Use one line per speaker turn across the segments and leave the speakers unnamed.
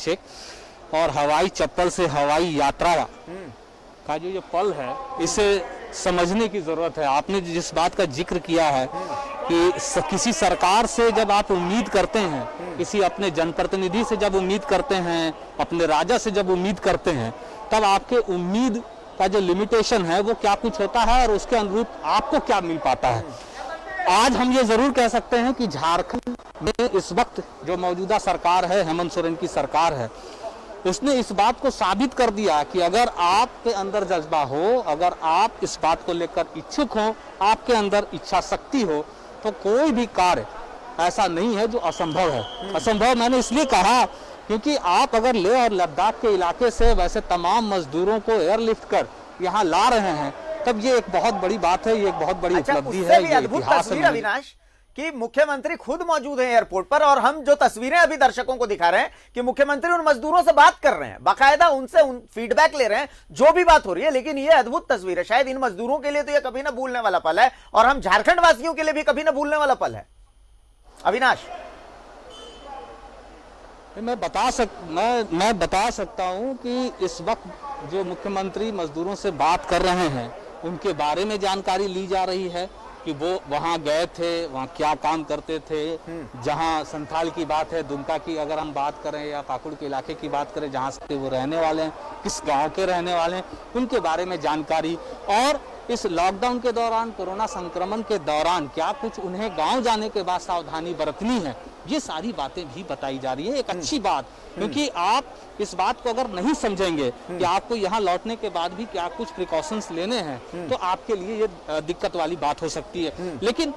और हवाई चप्पल से हवाई यात्रा का जो ये पल है, इसे समझने की जरूरत है। आपने जिस बात का जिक्र किया है कि किसी सरकार से जब आप उम्मीद करते हैं, किसी अपने जनप्रतिनिधि से जब उम्मीद करते हैं, अपने राजा से जब उम्मीद करते हैं, तब आपके उम्मीद का जो लिमिटेशन है वो क्या कुछ होता है और उसके अनुरूप आपको क्या मिल पाता है। आज हम ये जरूर कह सकते हैं कि झारखंड में इस वक्त जो मौजूदा सरकार है, हेमंत सोरेन की सरकार है, उसने इस बात को साबित कर दिया कि अगर आपके अंदर जज्बा हो, अगर आप इस बात को लेकर इच्छुक हो, आपके अंदर इच्छा शक्ति हो, तो कोई भी कार्य ऐसा नहीं है जो असंभव है। असंभव मैंने इसलिए कहा क्योंकि आप अगर लेह और लद्दाख के इलाके से वैसे तमाम मजदूरों को एयरलिफ्ट कर यहाँ ला रहे हैं, तब ये एक बहुत बड़ी बात है, ये एक बहुत बड़ी उपलब्धि है।
ये अद्भुत तस्वीर अविनाश कि मुख्यमंत्री खुद मौजूद हैं एयरपोर्ट पर, और हम जो तस्वीरें अभी दर्शकों को दिखा रहे हैं कि मुख्यमंत्री उन मजदूरों से बात कर रहे हैं, बाकायदा उनसे फीडबैक ले रहे हैं जो भी बात हो रही है। लेकिन ये अद्भुत तस्वीर है, शायद इन मजदूरों के लिए तो ये कभी ना भूलने वाला पल है, और हम झारखंड वासियों के लिए भी कभी ना भूलने वाला पल है। अविनाश,
मैं बता सकता हूं कि इस वक्त जो मुख्यमंत्री मजदूरों से बात कर रहे हैं, उनके बारे में जानकारी ली जा रही है कि वो वहाँ गए थे, वहाँ क्या काम करते थे। जहाँ संथाल की बात है, दुमका की अगर हम बात करें या पाकुड़ के इलाके की बात करें, जहाँ से वो रहने वाले हैं, किस गांव के रहने वाले हैं, उनके बारे में जानकारी, और इस लॉकडाउन के दौरान, कोरोना संक्रमण के दौरान क्या कुछ उन्हें गांव जाने के बाद सावधानी बरतनी है, ये सारी बातें भी बताई जा रही है। एक अच्छी बात, क्योंकि आप इस बात को अगर नहीं समझेंगे कि आपको यहाँ लौटने के बाद भी क्या कुछ प्रिकॉशंस लेने हैं, तो आपके लिए ये दिक्कत वाली बात हो सकती है। लेकिन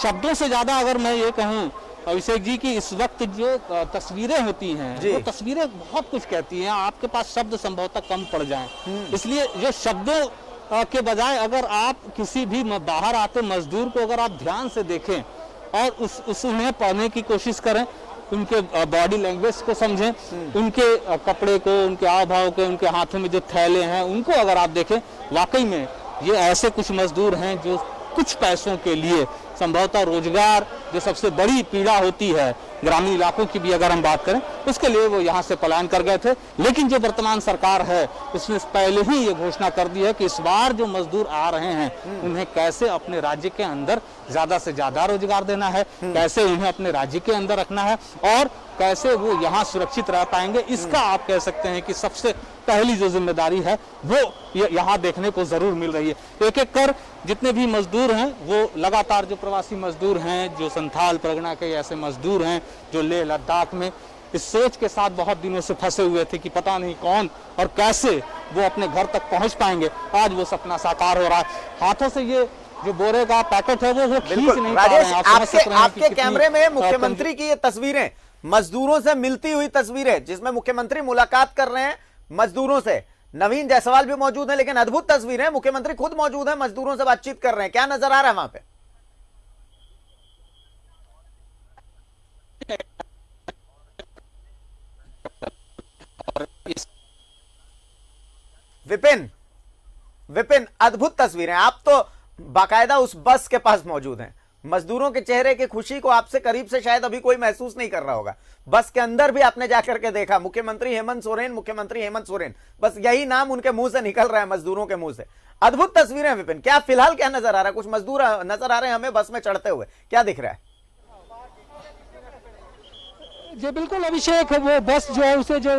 शब्दों से ज्यादा अगर मैं ये कहूँ अभिषेक जी की इस वक्त जो तस्वीरें होती हैं, वो तस्वीरें बहुत कुछ कहती हैं। आपके पास शब्द संभवतः कम पड़ जाएं, इसलिए जो शब्दों के बजाय अगर आप किसी भी बाहर आते मजदूर को अगर आप ध्यान से देखें और उन्हें पढ़ने की कोशिश करें, उनके बॉडी लैंग्वेज को समझें, उनके कपड़े को, उनके हाव भाव को, उनके हाथों में जो थैले हैं उनको अगर आप देखें, वाकई में ये ऐसे कुछ मजदूर हैं जो कुछ पैसों के लिए, संभवतः रोजगार जो सबसे बड़ी पीड़ा होती है ग्रामीण इलाकों की भी अगर हम बात करें, उसके लिए वो यहाँ से पलायन कर गए थे। लेकिन जो वर्तमान सरकार है उसने पहले ही ये घोषणा कर दी है कि इस बार जो मजदूर आ रहे हैं उन्हें कैसे अपने राज्य के अंदर ज्यादा से ज्यादा रोजगार देना है, कैसे उन्हें अपने राज्य के अंदर रखना है और कैसे वो यहाँ सुरक्षित रह पाएंगे। इसका आप कह सकते हैं कि सबसे पहली जो जिम्मेदारी है वो यहाँ देखने को जरूर मिल रही है। एक एक कर जितने भी मजदूर हैं वो लगातार, जो प्रवासी मजदूर हैं, जो संथाल परगना के ऐसे मजदूर हैं जो लेह लद्दाख में इस सोच के साथ बहुत दिनों से फंसे हुए थे कि पता नहीं कौन और कैसे वो अपने घर तक पहुंच पाएंगे, आज वो सपना साकार हो रहा है। हाथों से ये जो बोरे का पैकेट है वो खींच नहीं पा रहे हैं।
आपके कैमरे में मुख्यमंत्री की ये तस्वीरें, मजदूरों से मिलती हुई तस्वीरें जिसमें मुख्यमंत्री मुलाकात कर रहे हैं मजदूरों से, नवीन जायसवाल भी मौजूद है, लेकिन अद्भुत तस्वीरें, मुख्यमंत्री खुद मौजूद है, मजदूरों से बातचीत कर रहे हैं। क्या नजर आ रहा है वहां पे? विपिन, अद्भुत तस्वीरें। आप तो बाकायदा उस बस के पास मौजूद हैं, मजदूरों के चेहरे की खुशी को आपसे करीब से शायद अभी कोई महसूस नहीं कर रहा होगा। बस के अंदर भी आपने जाकर के देखा मुख्यमंत्री हेमंत सोरेन, बस यही नाम उनके मुंह से निकल रहा है, मजदूरों के मुंह से। अद्भुत तस्वीरें विपिन, क्या फिलहाल क्या नजर आ रहा है? कुछ मजदूर नजर आ रहे हैं हमें बस में चढ़ते हुए, क्या दिख रहा है?
जी बिल्कुल अभिषेक, वो बस जो है उसे जो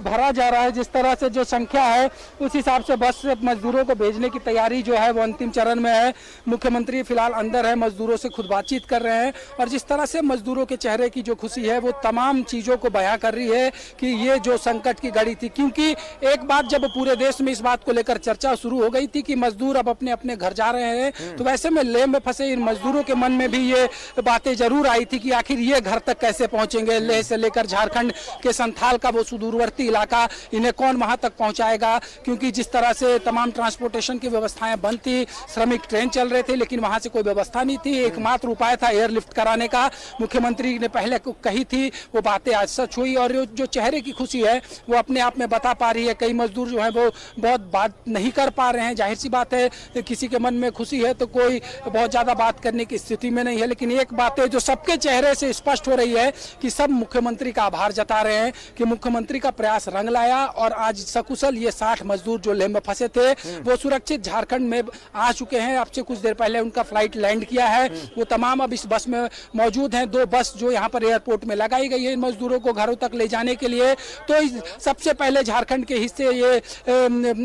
भरा जा रहा है, जिस तरह से जो संख्या है उस हिसाब से बस से मजदूरों को भेजने की तैयारी जो है वो अंतिम चरण में है। मुख्यमंत्री फिलहाल अंदर है, मजदूरों से खुद बातचीत कर रहे हैं और जिस तरह से मजदूरों के चेहरे की जो खुशी है वो तमाम चीज़ों को बयां कर रही है कि ये जो संकट की घड़ी थी, क्योंकि एक बात जब पूरे देश में इस बात को लेकर चर्चा शुरू हो गई थी कि मजदूर अब अपने अपने घर जा रहे हैं, तो वैसे में लेह में फंसे इन मजदूरों के मन में भी ये बातें जरूर आई थी कि आखिर ये घर तक कैसे पहुंचेंगे। लेह से लेकर झारखंड के संथाल का वो सुदूरवर्ती इलाका, इन्हें कौन वहां तक पहुंचाएगा, क्योंकि जिस तरह से तमाम ट्रांसपोर्टेशन की व्यवस्थाएं बंद थी, श्रमिक ट्रेन चल रहे थे लेकिन वहां से कोई व्यवस्था नहीं थी, एकमात्र उपाय था एयरलिफ्ट कराने का। मुख्यमंत्री ने पहले कही थी, वो बातें आज सच हुई और जो चेहरे की खुशी है वो अपने आप में बता पा रही है। कई मजदूर जो है वो बहुत बात नहीं कर पा रहे हैं, जाहिर सी बात है, किसी के मन में खुशी है तो कोई बहुत ज्यादा बात करने की स्थिति में नहीं है, लेकिन एक बात है जो सबके चेहरे से स्पष्ट हो रही है कि सब मुख्यमंत्री का आभार जता रहे हैं कि मुख्यमंत्री का प्रयास रंग लाया और आज सकुशल ये 60 मजदूर जो लेह में फंसे थे वो सुरक्षित झारखंड में आ चुके हैं। अब से कुछ देर पहले उनका फ्लाइट लैंड किया है। वो तमाम अब इस बस में मौजूद हैं। 2 बस जो यहाँ पर एयरपोर्ट में लगाई गई है इन मजदूरों को घरों तक ले जाने के लिए। तो सबसे पहले झारखंड के हिस्से ये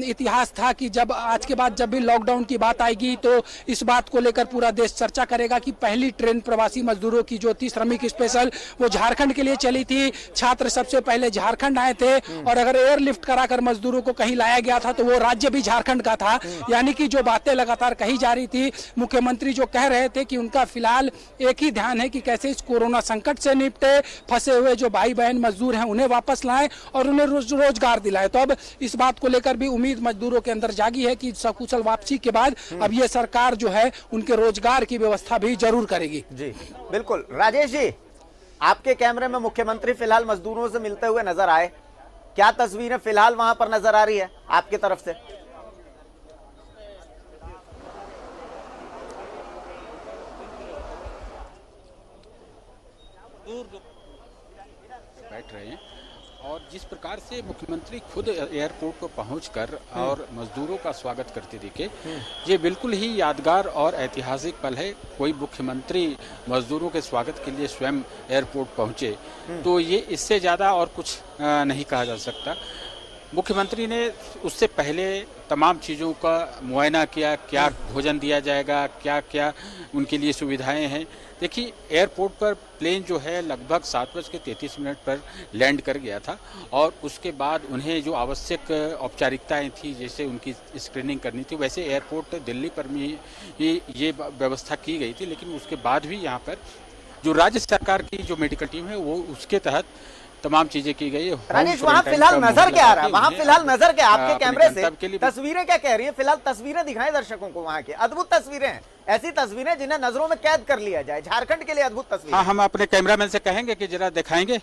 इतिहास था कि जब आज के बाद जब भी लॉकडाउन की बात आएगी तो इस बात को लेकर पूरा देश चर्चा करेगा कि पहली ट्रेन प्रवासी मजदूरों की जो थी श्रमिक स्पेशल वो झारखंड के लिए चली थी। छात्र सबसे पहले झारखंड आए थे और अगर एयरलिफ्ट कराकर मजदूरों को कहीं लाया गया था तो वो राज्य भी झारखंड का था। यानी कि जो बातें लगातार कही जा रही थी, मुख्यमंत्री जो कह रहे थे कि उनका फिलहाल एक ही ध्यान है कि कैसे इस कोरोना संकट से निपटे, फंसे हुए जो भाई बहन मजदूर हैं उन्हें वापस लाएं और उन्हें रोजगार दिलाएं। तो अब इस बात को लेकर भी उम्मीद मजदूरों के अंदर जागी है कि सकुशल वापसी के बाद अब ये सरकार जो है उनके रोजगार की व्यवस्था भी जरूर करेगी।
जी बिल्कुल। राजेश जी, आपके कैमरे में मुख्यमंत्री फिलहाल मजदूरों से मिलते हुए नजर आए, क्या तस्वीरें फिलहाल वहां पर नजर आ रही है आपकी तरफ से?
बैठ रहे हैं और जिस प्रकार से मुख्यमंत्री खुद एयरपोर्ट पर पहुंचकर और मजदूरों का स्वागत करते दिखे, ये बिल्कुल ही यादगार और ऐतिहासिक पल है। कोई मुख्यमंत्री मजदूरों के स्वागत के लिए स्वयं एयरपोर्ट पहुंचे तो ये इससे ज़्यादा और कुछ नहीं कहा जा सकता। मुख्यमंत्री ने उससे पहले तमाम चीज़ों का मुआयना किया, क्या भोजन दिया जाएगा, क्या क्या उनके लिए सुविधाएं हैं। देखिए, एयरपोर्ट पर प्लेन जो है लगभग 7:33 पर लैंड कर गया था और उसके बाद उन्हें जो आवश्यक औपचारिकताएं थी, जैसे उनकी स्क्रीनिंग करनी थी, वैसे एयरपोर्ट दिल्ली पर भी ये व्यवस्था की गई थी। लेकिन उसके बाद भी यहाँ पर जो राज्य सरकार की जो मेडिकल टीम है वो उसके तहत तमाम चीजें की गई है।
राजेश, वहाँ फिलहाल नजर क्या आ रहा है? वहाँ फिलहाल नजर क्या आपके कैमरे से तस्वीरें क्या कह रही हैं? फिलहाल तस्वीरें दिखाएं दर्शकों को, वहाँ की अद्भुत तस्वीरें हैं, ऐसी तस्वीरें जिन्हें नजरों में कैद कर लिया जाए। झारखंड के लिए अद्भुत तस्वीर।
हाँ, हम अपने कैमरामैन से कहेंगे कि जरा दिखाएंगे।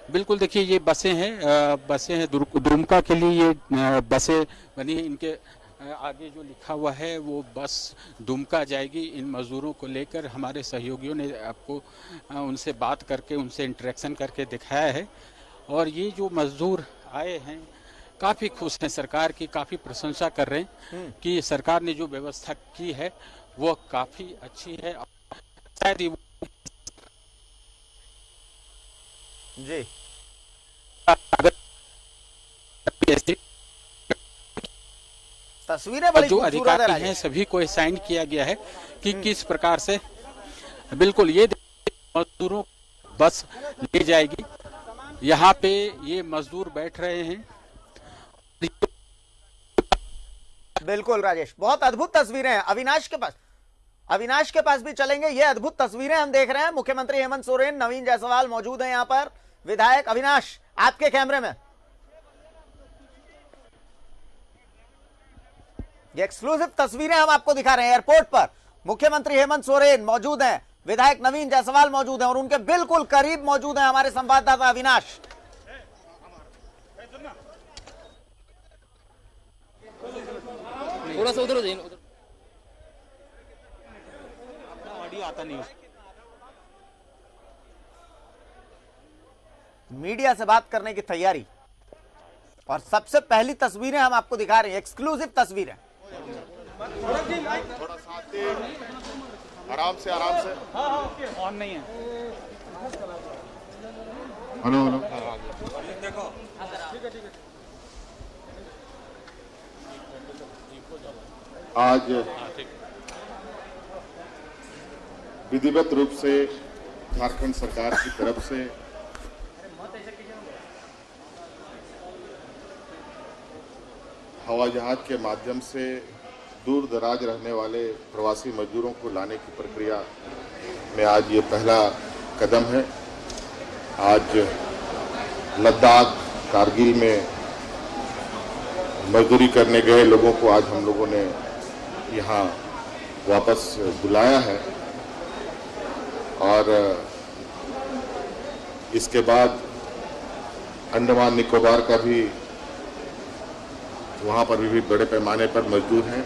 बिल्कुल, देखिए ये बसें हैं दुमका के लिए ये बसें बनी है। इनके आगे जो लिखा हुआ है वो बस दुमका जाएगी। इन मजदूरों को लेकर हमारे सहयोगियों ने आपको उनसे बात करके, उनसे इंटरेक्शन करके दिखाया है और ये जो मजदूर आए हैं काफ़ी खुश हैं, सरकार की काफ़ी प्रशंसा कर रहे हैं कि सरकार ने जो व्यवस्था की है वो काफ़ी अच्छी है। शायद
जी तस्वीरें बड़ी
जो अधिकारी हैं सभी को साइन किया गया है कि किस प्रकार से बिल्कुल ये मजदूरों बस ले जाएगी। यहाँ पे ये मजदूर बैठ रहे हैं।
बिल्कुल राजेश, बहुत अद्भुत तस्वीरें हैं। अविनाश के पास भी चलेंगे। ये अद्भुत तस्वीरें हम देख रहे हैं। मुख्यमंत्री हेमंत सोरेन, नवीन जायसवाल मौजूद हैं यहाँ पर। विधायक अविनाश, आपके कैमरे में ये एक्सक्लूसिव तस्वीरें हम आपको दिखा रहे हैं। एयरपोर्ट पर मुख्यमंत्री हेमंत सोरेन मौजूद हैं, विधायक नवीन जायसवाल मौजूद हैं और उनके बिल्कुल करीब मौजूद हैं हमारे संवाददाता अविनाश।
थोड़ा सा उधर हो जाइए, ऑडियो आता नहीं।
मीडिया से बात करने की तैयारी और सबसे पहली तस्वीरें हम आपको दिखा रहे हैं, एक्सक्लूसिव तस्वीरें।
थोड़ा साथ आराम से
ऑन नहीं है।
हेलो हेलो आज विधिवत रूप से झारखंड सरकार की तरफ से हवाई जहाज के माध्यम से दूर दराज रहने वाले प्रवासी मजदूरों को लाने की प्रक्रिया में आज ये पहला कदम है। आज लद्दाख, कारगिल में मजदूरी करने गए लोगों को आज हम लोगों ने यहाँ वापस बुलाया है और इसके बाद अंडमान निकोबार का भी वहाँ पर भी बड़े पैमाने पर मजदूर हैं,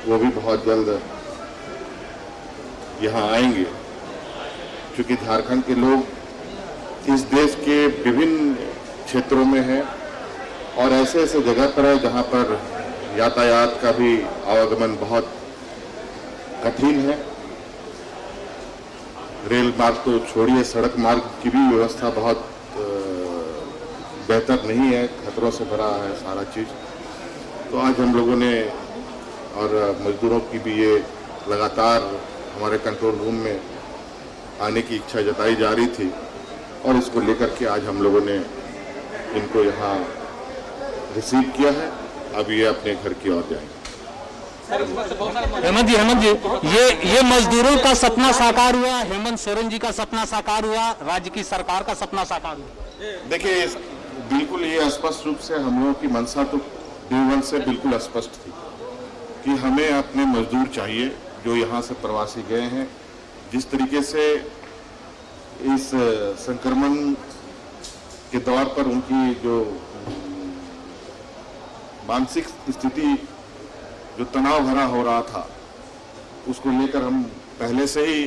वो भी बहुत जल्द यहाँ आएंगे। क्योंकि झारखंड के लोग इस देश के विभिन्न क्षेत्रों में है और ऐसे ऐसे जगह पर है जहां पर यातायात का भी आवागमन बहुत कठिन है। रेल मार्ग तो छोड़िए, सड़क मार्ग की भी व्यवस्था बहुत बेहतर नहीं है, खतरों से भरा है सारा चीज़। तो आज हम लोगों ने और मजदूरों की भी ये लगातार हमारे कंट्रोल रूम में आने की इच्छा जताई जा रही थी और इसको लेकर के आज हम लोगों ने इनको यहाँ रिसीव किया है। अब ये अपने घर की ओर जाएंगे।
हेमंत जी, ये मजदूरों का सपना साकार हुआ, हेमंत सोरेन जी का सपना साकार हुआ, राज्य की सरकार का सपना साकार हुआ।
देखिए, बिल्कुल ये स्पष्ट रूप से हम लोगों की मंशा तो डे वन से बिल्कुल स्पष्ट थी कि हमें अपने मजदूर चाहिए जो यहाँ से प्रवासी गए हैं। जिस तरीके से इस संक्रमण के दौर पर उनकी जो मानसिक स्थिति जो तनाव भरा हो रहा था, उसको लेकर हम पहले से ही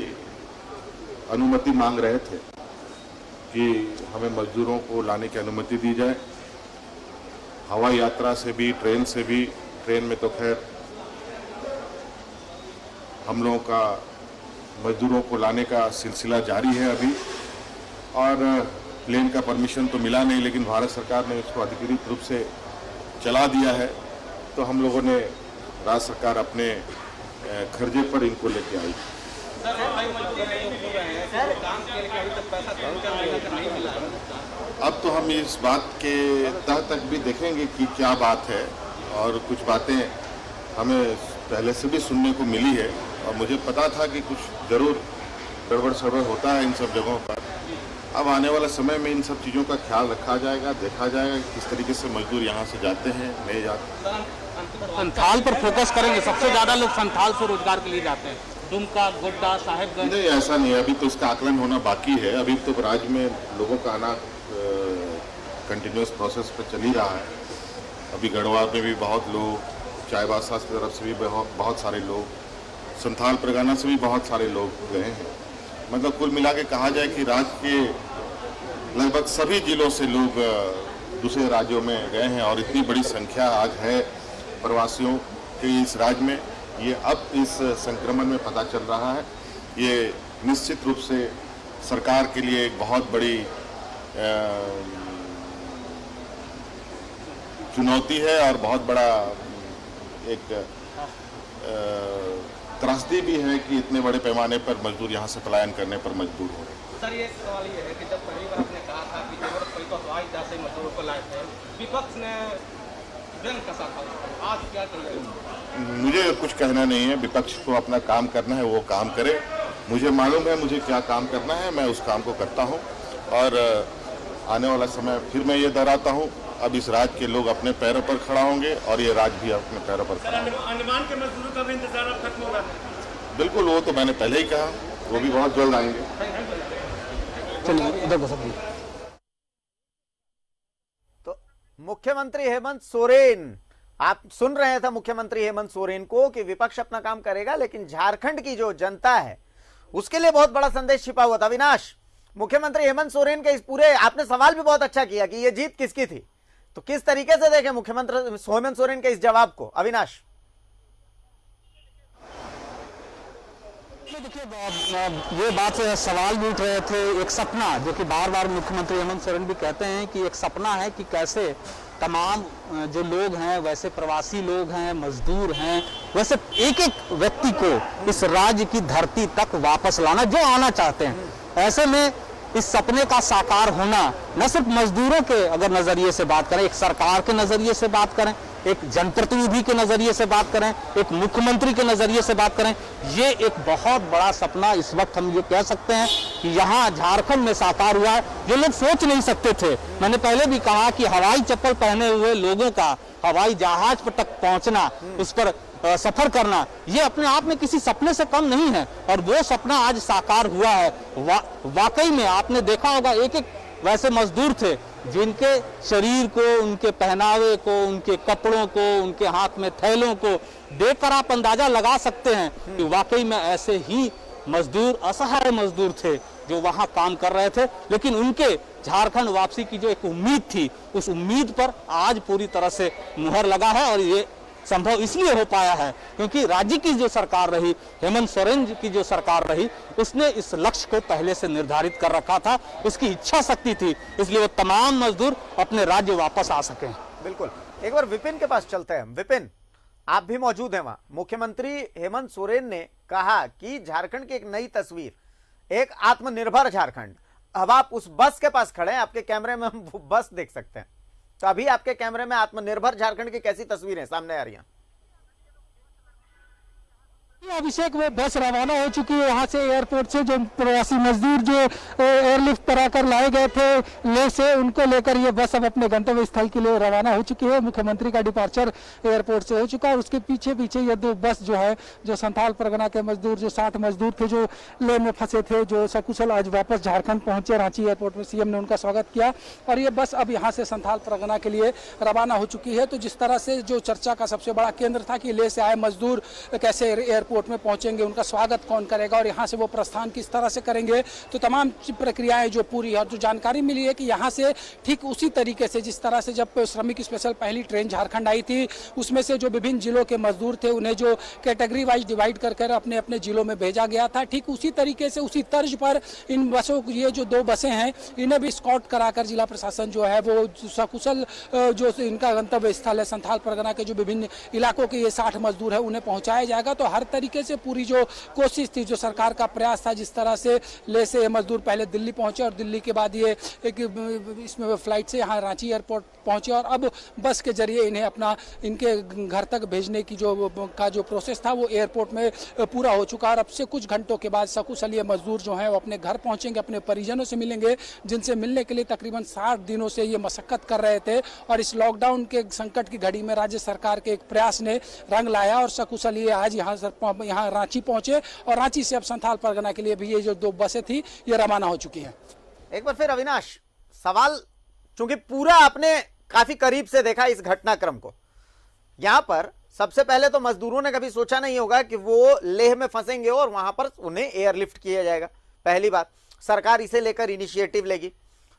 अनुमति मांग रहे थे कि हमें मजदूरों को लाने की अनुमति दी जाए। हवाई यात्रा से भी, ट्रेन से भी। ट्रेन में तो खैर हम लोगों का मजदूरों को लाने का सिलसिला जारी है अभी, और प्लेन का परमिशन तो मिला नहीं, लेकिन भारत सरकार ने उसको अधिकृत रूप से चला दिया है। तो हम लोगों ने, राज्य सरकार अपने खर्चे पर इनको लेके आई। अब तो हम इस बात के तह तक भी देखेंगे कि क्या बात है, और कुछ बातें हमें पहले से भी सुनने को मिली है और मुझे पता था कि कुछ जरूर गड़बड़ सड़बड़ होता है इन सब जगहों पर। अब आने वाले समय में इन सब चीज़ों का ख्याल रखा जाएगा, देखा जाएगा किस तरीके से मजदूर यहाँ से जाते हैं, नहीं जाते।
संथाल पर फोकस करेंगे, सबसे ज़्यादा लोग संथाल से रोजगार के लिए जाते हैं, दुमका, गोड्डा, साहेबगंज।
नहीं, ऐसा नहीं है, अभी तो इसका आकलन होना बाकी है। अभी तो राज्य में लोगों का आना कंटिन्यूस प्रोसेस पर चल ही रहा है। अभी गढ़वाल में भी बहुत लोग, चाईबासा की तरफ से भी बहुत सारे लोग, संथाल परगना से भी बहुत सारे लोग गए हैं। मतलब कुल मिला के कहा जाए कि राज्य के लगभग सभी जिलों से लोग दूसरे राज्यों में गए हैं और इतनी बड़ी संख्या आज है प्रवासियों के इस राज्य में, ये अब इस संक्रमण में पता चल रहा है। ये निश्चित रूप से सरकार के लिए एक बहुत बड़ी चुनौती है और बहुत बड़ा एक त्रासदी भी है कि इतने बड़े पैमाने पर मजदूर यहाँ से पलायन करने पर मजबूर हो रहे हैं।
सर, ये सवाल ये है कि जब पहली बार आपने कहा था कि जरूरत पड़ी तो हवाई जहाज से मजदूरों को लाए थे, विपक्ष ने व्यंग कसा था, आज क्या करेंगे?
मुझे कुछ कहना नहीं है, विपक्ष को अपना काम करना है, वो काम करे। मुझे मालूम है मुझे क्या काम करना है, मैं उस काम को करता हूँ। और आने वाला समय फिर मैं ये दोहराता हूँ, अब इस राज्य के लोग अपने पैरों पर खड़ा होंगे और ये राज्य भी अपने पैरों पर खड़ा होगा।
अंडमान के मजदूरों का भी इंतजार अब खत्म हो रहा है?
बिल्कुल, वो तो मैंने पहले ही कहा, वो भी बहुत जल्द आएंगे।
तो मुख्यमंत्री हेमंत सोरेन, आप सुन रहे थे मुख्यमंत्री हेमंत सोरेन को कि विपक्ष अपना काम करेगा, लेकिन झारखंड की जो जनता है उसके लिए बहुत बड़ा संदेश छिपा हुआ था। अविनाश, मुख्यमंत्री हेमंत सोरेन के इस पूरे, आपने सवाल भी बहुत अच्छा किया कि ये जीत किसकी थी, तो किस तरीके से देखें मुख्यमंत्री हेमंत सोरेन के इस जवाब को? अविनाश,
देखिए, ये बात से सवाल भी उठ रहे थे। एक सपना, जो कि बार बार मुख्यमंत्री हेमंत सोरेन भी कहते हैं कि एक सपना है कि कैसे तमाम जो लोग हैं, वैसे प्रवासी लोग हैं, मजदूर हैं, वैसे एक एक व्यक्ति को इस राज्य की धरती तक वापस लाना, जो आना चाहते हैं। ऐसे में इस सपने का साकार होना, न सिर्फ मजदूरों के अगर नजरिए से बात करें, एक सरकार के नजरिए से बात करें, एक जनप्रतिनिधि के नजरिए से बात करें, एक मुख्यमंत्री के नजरिए से बात करें, ये एक बहुत बड़ा सपना इस वक्त हम ये कह सकते हैं कि यहाँ झारखंड में साकार हुआ है, जो लोग सोच नहीं सकते थे। मैंने पहले भी कहा कि हवाई चप्पल पहने हुए लोगों का हवाई जहाज पर तक पहुंचना, उस पर सफर करना, ये अपने आप में किसी सपने से कम नहीं है, और वो सपना आज साकार हुआ है। वाकई में आपने देखा होगा, एक एक वैसे मजदूर थे जिनके शरीर को, उनके पहनावे को, उनके कपड़ों को, उनके हाथ में थैलों को देखकर आप अंदाजा लगा सकते हैं कि वाकई में ऐसे ही मजदूर, असहाय मजदूर थे, जो वहां काम कर रहे थे, लेकिन उनके झारखंड वापसी की जो एक उम्मीद थी, उस उम्मीद पर आज पूरी तरह से मुहर लगा है। और ये संभव इसलिए हो पाया है क्योंकि राज्य की जो सरकार रही, हेमंत सोरेन की जो सरकार रही, उसने इस लक्ष्य को पहले से निर्धारित कर रखा था, उसकी इच्छा शक्ति थी, इसलिए वो तमाम मजदूर अपने राज्य वापस आ सके।
बिल्कुल, एक बार विपिन के पास चलते हैं। विपिन, आप भी मौजूद हैं वहां। मुख्यमंत्री हेमंत सोरेन ने कहा कि झारखंड की एक नई तस्वीर, एक आत्मनिर्भर झारखंड। अब आप उस बस के पास खड़े हैं, आपके कैमरे में हम बस देख सकते हैं, तो अभी आपके कैमरे में आत्मनिर्भर झारखंड की कैसी तस्वीरें सामने आ रही हैं?
अभिषेक, वो बस रवाना हो चुकी है यहाँ से, एयरपोर्ट से। जो प्रवासी मजदूर जो एयरलिफ्ट कराकर लाए गए थे लेह से, उनको लेकर ये बस अब अपने गंतव्य स्थल के लिए रवाना हो चुकी है। मुख्यमंत्री का डिपार्चर एयरपोर्ट से हो चुका है। उसके पीछे पीछे ये 2 बस जो है, जो संथाल परगना के मजदूर, जो 60 मजदूर थे जो लेह में फंसे थे, जो सकुशल आज वापस झारखंड पहुंचे। रांची एयरपोर्ट में सीएम ने उनका स्वागत किया और ये बस अब यहाँ से संथाल परगना के लिए रवाना हो चुकी है। तो जिस तरह से जो चर्चा का सबसे बड़ा केंद्र था कि लेह से आए मजदूर कैसे एयरपोर्ट में पहुंचेंगे, उनका स्वागत कौन करेगा और यहां से वो प्रस्थान किस तरह से करेंगे, तो तमाम प्रक्रियाएं जो पूरी और जो जानकारी मिली है कि यहां से ठीक उसी तरीके से जिस तरह से जब श्रमिक स्पेशल पहली ट्रेन झारखंड आई थी, उसमें से जो विभिन्न जिलों के मजदूर थे उन्हें जो कैटेगरी वाइज डिवाइड कर अपने अपने जिलों में भेजा गया था, ठीक उसी तरीके से उसी तर्ज पर इन बसों, ये जो 2 बसें हैं, इन्हें भी स्कॉट कराकर जिला प्रशासन जो है वो सकुशल जो इनका गंतव्य स्थल है संथाल परगना के जो विभिन्न इलाकों के ये 60 मजदूर है उन्हें पहुंचाया जाएगा। तो हर तरीके से पूरी जो कोशिश थी, जो सरकार का प्रयास था, जिस तरह से ले से मजदूर पहले दिल्ली पहुंचे और दिल्ली के बाद ये एक इसमें फ्लाइट से यहाँ रांची एयरपोर्ट पहुंचे और अब बस के जरिए इन्हें अपना इनके घर तक भेजने की जो प्रोसेस था वो एयरपोर्ट में पूरा हो चुका। और अब से कुछ घंटों के बाद सकुशल ये मजदूर जो हैं वो अपने घर पहुंचेंगे, अपने परिजनों से मिलेंगे, जिनसे मिलने के लिए तकरीबन 60 दिनों से ये मशक्कत कर रहे थे। और इस लॉकडाउन के संकट की घड़ी में राज्य सरकार के एक प्रयास ने रंग लाया और सकुशल ये आज यहाँ रांची पहुंचे और रांची से अब संथाल परगना के लिए भी ये जो 2 बसें थी ये रवाना हो चुकी हैं।
एक बार फिर अविनाश, सवाल, चूंकि पूरा आपने काफी करीब से देखा इस घटनाक्रम को, यहां पर सबसे पहले तो मजदूरों ने कभी सोचा नहीं होगा कि वो लेह में फंसेंगे और वहां पर उन्हें एयरलिफ्ट किया जाएगा। पहली बात, सरकार इसे लेकर इनिशिएटिव लेगी।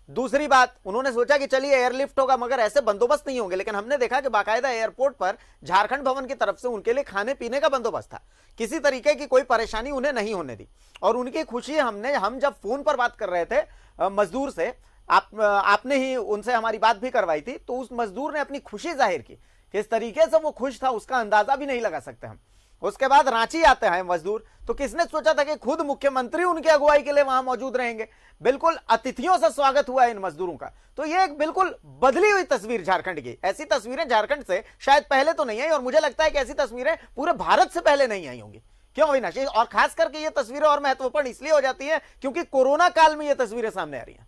दूसरी बात, उन्होंने सोचा कि चलिए एयरलिफ्ट होगा मगर ऐसे बंदोबस्त नहीं होंगे, लेकिन हमने देखा कि बाकायदा एयरपोर्ट पर झारखंड भवन की तरफ से उनके लिए खाने पीने का बंदोबस्त था। किसी तरीके की कोई परेशानी उन्हें नहीं होने दी और उनकी खुशी हम जब फोन पर बात कर रहे थे मजदूर से, आपने ही उनसे हमारी बात भी करवाई थी, तो उस मजदूर ने अपनी खुशी जाहिर की। किस तरीके से वो खुश था उसका अंदाजा भी नहीं लगा सकते हम। उसके बाद रांची आते हैं मजदूर, तो किसने सोचा था कि खुद मुख्यमंत्री उनकी अगुवाई के लिए वहां मौजूद रहेंगे। बिल्कुल अतिथियों से स्वागत हुआ इन मजदूरों का। तो ये एक बिल्कुल बदली हुई तस्वीर झारखंड की। ऐसी तस्वीरें झारखंड से शायद पहले तो नहीं आई और मुझे लगता है कि ऐसी तस्वीरें पूरे भारत से पहले नहीं आई होंगी। क्यों अविनाश? और खास करके ये तस्वीरें और महत्वपूर्ण इसलिए हो जाती है क्योंकि कोरोना काल में ये तस्वीरें सामने आ रही हैं।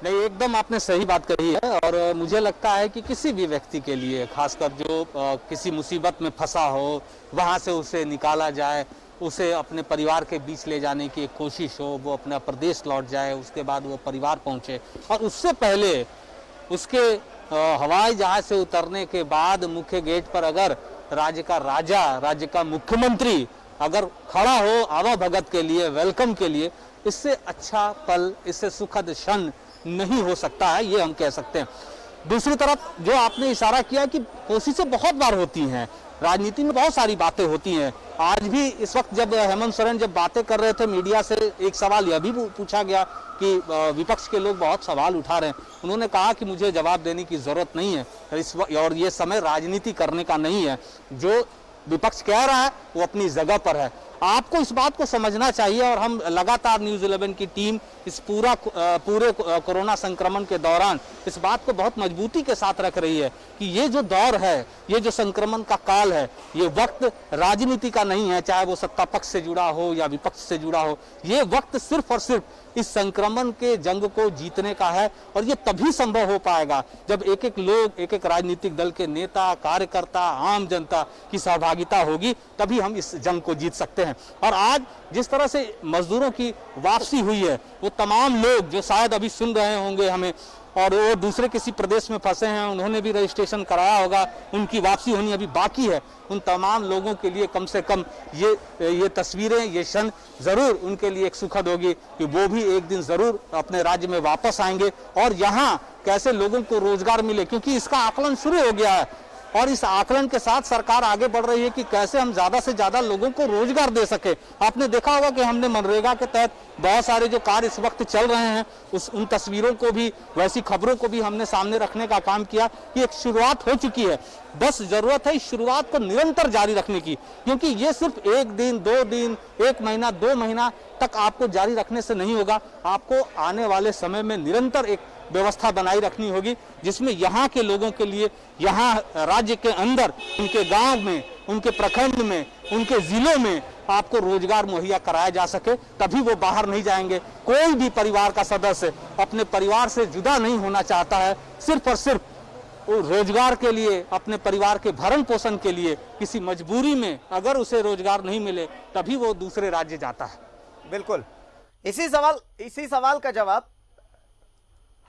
नहीं, एकदम आपने सही बात कही है और मुझे लगता है कि किसी भी व्यक्ति के लिए, खासकर जो किसी मुसीबत में फंसा हो, वहां से उसे निकाला जाए, उसे अपने परिवार के बीच ले जाने की एक कोशिश हो, वो अपना प्रदेश लौट जाए, उसके बाद वो परिवार पहुंचे और उससे पहले उसके हवाई जहाज से उतरने के बाद मुख्य गेट पर अगर राज्य का राजा, राज्य का मुख्यमंत्री अगर खड़ा हो आवाभगत के लिए, वेलकम के लिए, इससे अच्छा पल, इससे सुखद क्षण नहीं हो सकता है, ये हम कह सकते हैं। दूसरी तरफ जो आपने इशारा किया कि कोशिशें बहुत बार होती हैं, राजनीति में बहुत सारी बातें होती हैं। आज भी इस वक्त जब हेमंत सोरेन जब बातें कर रहे थे मीडिया से, एक सवाल यह भी पूछा गया कि विपक्ष के लोग बहुत सवाल उठा रहे हैं। उन्होंने कहा कि मुझे जवाब देने की जरूरत नहीं है और ये समय राजनीति करने का नहीं है। जो विपक्ष कह रहा है वो अपनी जगह पर है। आपको इस बात को समझना चाहिए और हम लगातार न्यूज़ 11 की टीम इस पूरे कोरोना संक्रमण के दौरान इस बात को बहुत मजबूती के साथ रख रही है कि ये जो दौर है, ये जो संक्रमण का काल है, ये वक्त राजनीति का नहीं है, चाहे वो सत्ता पक्ष से जुड़ा हो या विपक्ष से जुड़ा हो। ये वक्त सिर्फ और सिर्फ इस संक्रमण के जंग को जीतने का है और ये तभी संभव हो पाएगा जब एक एक लोग, एक एक राजनीतिक दल के नेता, कार्यकर्ता, आम जनता की सहभागिता होगी, तभी हम इस जंग को जीत सकते हैं। और आज जिस तरह से मजदूरों की वापसी हुई है, वो तमाम लोग जो शायद अभी सुन रहे होंगे हमें, और वो दूसरे किसी प्रदेश में फंसे हैं, उन्होंने भी रजिस्ट्रेशन कराया होगा, उनकी वापसी होनी अभी बाकी है। उन तमाम लोगों के लिए कम से कम ये तस्वीरें, ये क्षण जरूर उनके लिए एक सुखद होगी कि वो भी एक दिन जरूर अपने राज्य में वापस आएंगे और यहाँ कैसे लोगों को रोजगार मिले, क्योंकि इसका आकलन शुरू हो गया है और इस आकलन के साथ सरकार आगे बढ़ रही है कि कैसे हम ज्यादा से ज्यादा लोगों को रोजगार दे सके। आपने देखा होगा कि हमने मनरेगा के तहत बहुत सारे जो कार्य इस वक्त चल रहे हैं उन तस्वीरों को भी, वैसी खबरों को भी हमने सामने रखने का काम किया कि एक शुरुआत हो चुकी है। बस जरूरत है इस शुरुआत को निरंतर जारी रखने की, क्योंकि ये सिर्फ एक दिन, 2 दिन, 1 महीना, 2 महीना तक आपको जारी रखने से नहीं होगा। आपको आने वाले समय में निरंतर एक व्यवस्था बनाई रखनी होगी जिसमें यहाँ के लोगों के लिए, यहाँ राज्य के अंदर, उनके गांव में, उनके प्रखंड में, उनके जिलों में आपको रोजगार मुहैया कराया जा सके, तभी वो बाहर नहीं जाएंगे। कोई भी परिवार का सदस्य अपने परिवार से जुदा नहीं होना चाहता है, सिर्फ और सिर्फ रोजगार के लिए, अपने परिवार के भरण पोषण के लिए। किसी मजबूरी में अगर उसे रोजगार नहीं मिले तभी वो दूसरे राज्य जाता है।
बिल्कुल, इसी सवाल का जवाब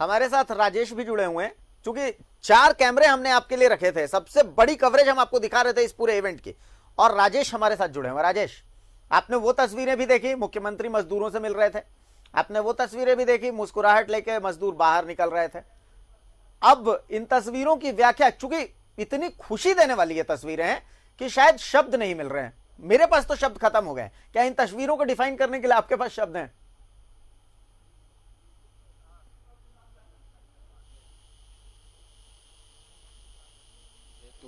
हमारे साथ राजेश भी जुड़े हुए हैं। क्योंकि 4 कैमरे हमने आपके लिए रखे थे, सबसे बड़ी कवरेज हम आपको दिखा रहे थे इस पूरे इवेंट की, और राजेश हमारे साथ जुड़े हुए। राजेश, आपने वो तस्वीरें भी देखी, मुख्यमंत्री मजदूरों से मिल रहे थे, आपने वो तस्वीरें भी देखी, मुस्कुराहट लेके मजदूर बाहर निकल रहे थे। अब इन तस्वीरों की व्याख्या, चूंकि इतनी खुशी देने वाली ये तस्वीरें हैं कि शायद शब्द नहीं मिल रहे हैं। मेरे पास तो शब्द खत्म हो गए। क्या इन तस्वीरों को डिफाइन करने के लिए आपके पास शब्द हैं?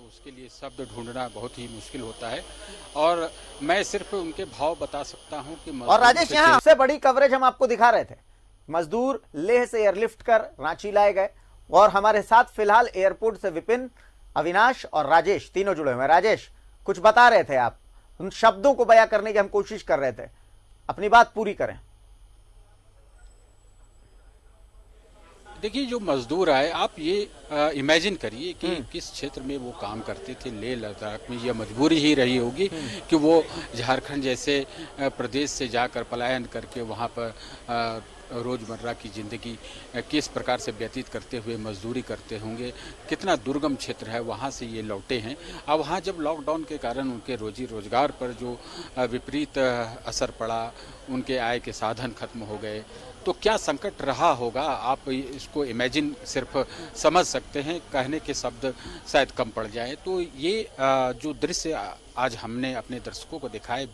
उसके लिए शब्द ढूंढना बहुत ही मुश्किल होता है और मैं सिर्फ उनके भाव बता सकता हूं कि।
और राजेश, यहाँ सबसे बड़ी कवरेज हम आपको दिखा रहे थे। मजदूर लेह से एयरलिफ्ट कर रांची लाए गए और हमारे साथ फिलहाल एयरपोर्ट से विपिन, अविनाश और राजेश तीनों जुड़े हुए हैं। राजेश, कुछ बता रहे थे आप, उन शब्दों को बयां करने की हम कोशिश कर रहे थे, अपनी बात पूरी करें।
देखिए, जो मजदूर आए, आप ये इमेजिन करिए कि किस क्षेत्र में वो काम करते थे। लेह लद्दाख में यह मजबूरी ही रही होगी कि वो झारखंड जैसे प्रदेश से जाकर पलायन करके वहाँ पर रोजमर्रा की जिंदगी किस प्रकार से व्यतीत करते हुए मजदूरी करते होंगे। कितना दुर्गम क्षेत्र है, वहाँ से ये लौटे हैं। अब वहाँ जब लॉकडाउन के कारण उनके रोजी रोजगार पर जो विपरीत असर पड़ा, उनके आय के साधन खत्म हो गए, तो क्या संकट रहा होगा, आप इसको इमेजिन सिर्फ समझ सकते हैं, कहने के शब्द शायद कम पड़ जाए। तो ये जो दृश्य आज हमने अपने दर्शकों को दिखाए